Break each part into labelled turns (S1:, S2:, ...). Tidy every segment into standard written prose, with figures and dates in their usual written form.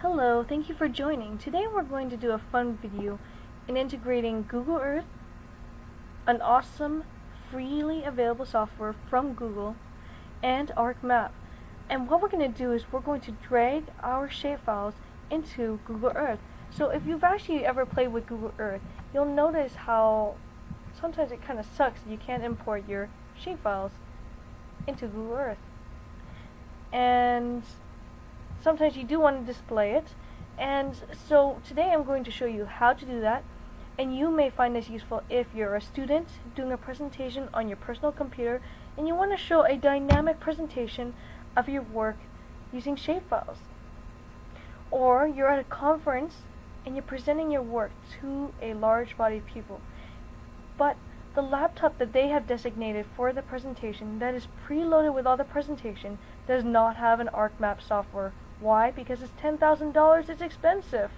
S1: Hello, thank you for joining. Today we're going to do a fun video in integrating Google Earth, an awesome freely available software from Google, and ArcMap. And what we're going to do is we're going to drag our shapefiles into Google Earth. So if you've actually ever played with Google Earth, you'll notice how sometimes it kind of sucks that you can't import your shapefiles into Google Earth. And sometimes you do want to display it, and so today I'm going to show you how to do that, and you may find this useful if you're a student doing a presentation on your personal computer and you want to show a dynamic presentation of your work using shapefiles. Or you're at a conference and you're presenting your work to a large body of people, but the laptop that they have designated for the presentation that is preloaded with all the presentation does not have an ArcMap software. Why? Because it's $10,000, it's expensive.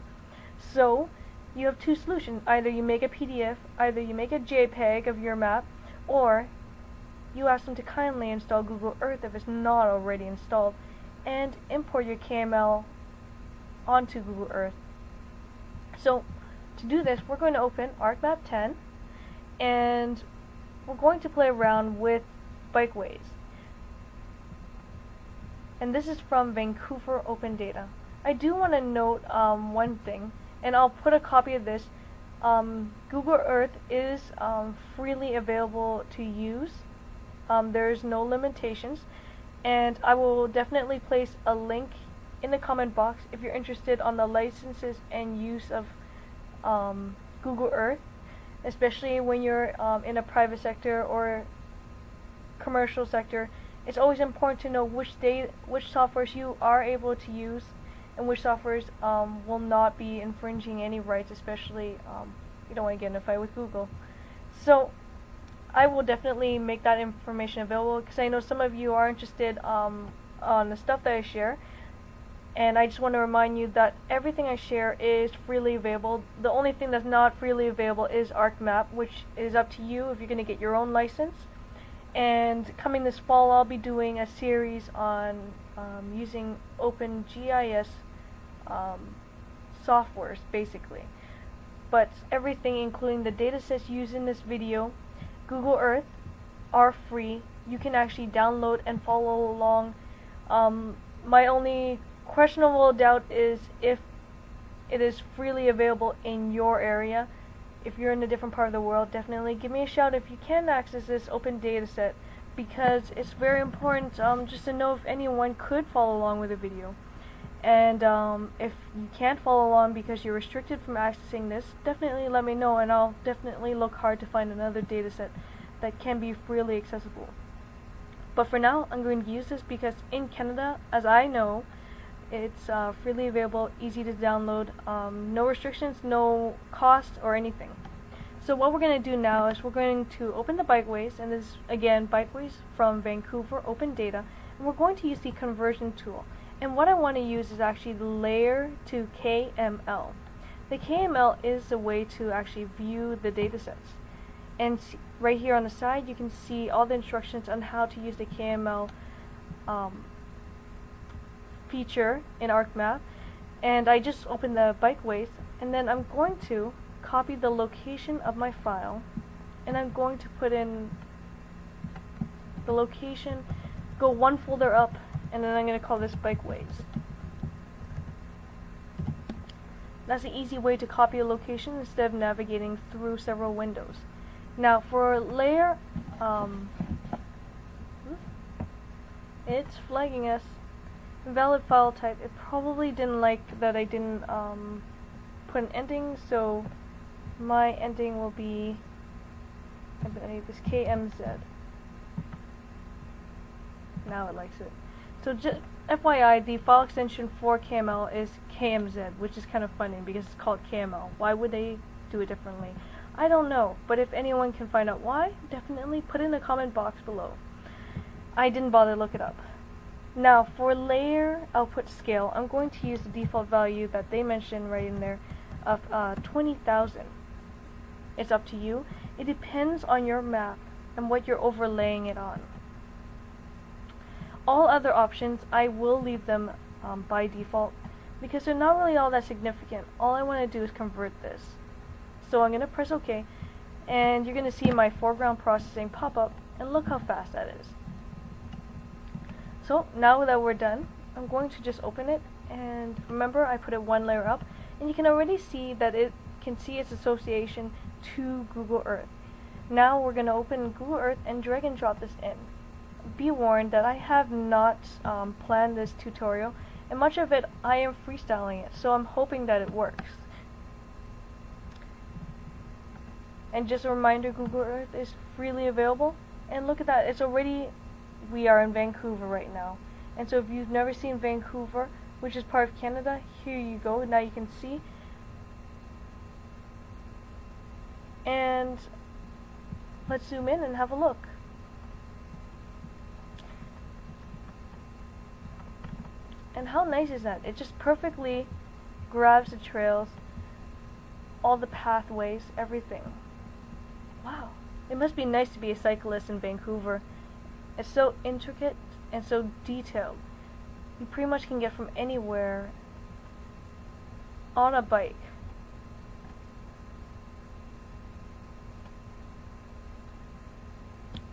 S1: So you have two solutions. Either you make a PDF, either you make a JPEG of your map, or you ask them to kindly install Google Earth if it's not already installed, and import your KML onto Google Earth. So to do this, we're going to open ArcMap 10, and we're going to play around with bikeways. And this is from Vancouver Open Data. I do want to note one thing, and I'll put a copy of this. Google Earth is freely available to use. There's no limitations, and I will definitely place a link in the comment box if you're interested on the licenses and use of Google Earth, especially when you're in a private sector or commercial sector. It's always important to know which softwares you are able to use and which softwares will not be infringing any rights, especially you don't want to get in a fight with Google. So I will definitely make that information available because I know some of you are interested on the stuff that I share, and I just want to remind you that everything I share is freely available. The only thing that's not freely available is ArcMap, which is up to you if you're going to get your own license. And coming this fall, I'll be doing a series on using OpenGIS softwares, basically. But everything, including the datasets used in this video, Google Earth, are free. You can actually download and follow along. My only questionable doubt is if it is freely available in your area. If you're in a different part of the world, definitely give me a shout if you can access this open data set, because it's very important just to know if anyone could follow along with the video. And if you can't follow along because you're restricted from accessing this, definitely let me know, and I'll definitely look hard to find another data set that can be freely accessible. But for now, I'm going to use this because in Canada, as I know, it's freely available, easy to download, no restrictions, no cost or anything. So what we're going to do now is we're going to open the bikeways, and this is again bikeways from Vancouver Open Data, and we're going to use the conversion tool. And what I want to use is actually the layer to KML. The KML is a way to actually view the datasets. And right here on the side you can see all the instructions on how to use the KML feature in ArcMap, and I just opened the bikeways, and then I'm going to copy the location of my file, and I'm going to put in the location, go one folder up, and then I'm going to call this bikeways. That's an easy way to copy a location instead of navigating through several windows. Now for layer, it's flagging us. Invalid file type. It probably didn't like that I didn't put an ending, so my ending will be, I believe, this KMZ. Now it likes it. So just FYI, the file extension for KML is KMZ, which is kind of funny because it's called KML. Why would they do it differently? I don't know, but if anyone can find out why, definitely put it in the comment box below. I didn't bother to look it up. Now for layer output scale, I'm going to use the default value that they mentioned right in there of 20,000. It's up to you. It depends on your map and what you're overlaying it on. All other options, I will leave them by default, because they're not really all that significant. All I want to do is convert this. So I'm going to press OK, and you're going to see my foreground processing pop up, and look how fast that is. So now that we're done, I'm going to just open it, and remember I put it one layer up, and you can already see that it can see its association to Google Earth. Now we're going to open Google Earth and drag and drop this in. Be warned that I have not planned this tutorial, and much of it I am freestyling it, so I'm hoping that it works. And just a reminder, Google Earth is freely available, and look at that, it's already, we are in Vancouver right now. And so if you've never seen Vancouver, which is part of Canada, here you go, now you can see. And let's zoom in and have a look. And how nice is that? It just perfectly grabs the trails, all the pathways, everything. Wow. It must be nice to be a cyclist in Vancouver. It's so intricate and so detailed. You pretty much can get from anywhere on a bike.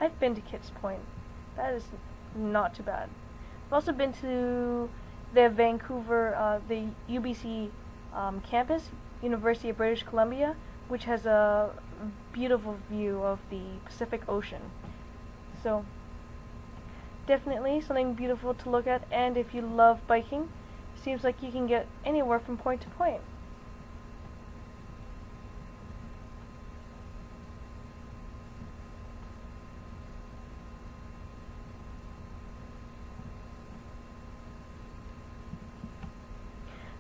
S1: I've been to Kits Point. That is not too bad. I've also been to the Vancouver, the UBC campus, University of British Columbia, which has a beautiful view of the Pacific Ocean. So, definitely something beautiful to look at, and if you love biking, seems like you can get anywhere from point to point.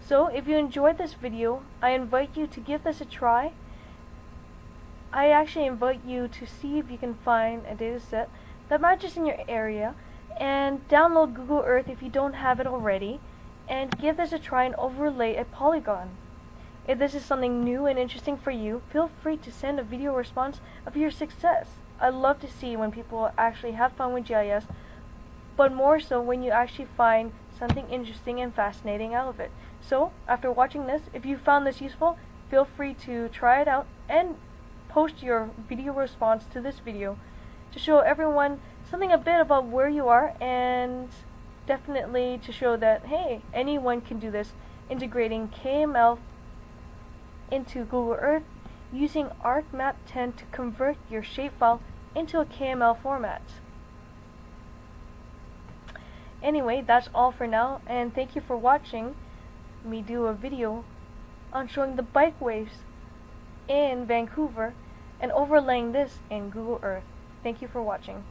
S1: So, if you enjoyed this video, I invite you to give this a try. I actually invite you to see if you can find a data set that matches in your area, and download Google Earth if you don't have it already, and give this a try and overlay a polygon. If this is something new and interesting for you, feel free to send a video response of your success. I love to see when people actually have fun with GIS, but more so when you actually find something interesting and fascinating out of it. So, after watching this, if you found this useful, feel free to try it out and post your video response to this video to show everyone something a bit about where you are, and definitely to show that, hey, anyone can do this, integrating KML into Google Earth using ArcMap 10 to convert your shapefile into a KML format. Anyway, that's all for now, and thank you for watching me do a video on showing the bikeways in Vancouver and overlaying this in Google Earth. Thank you for watching.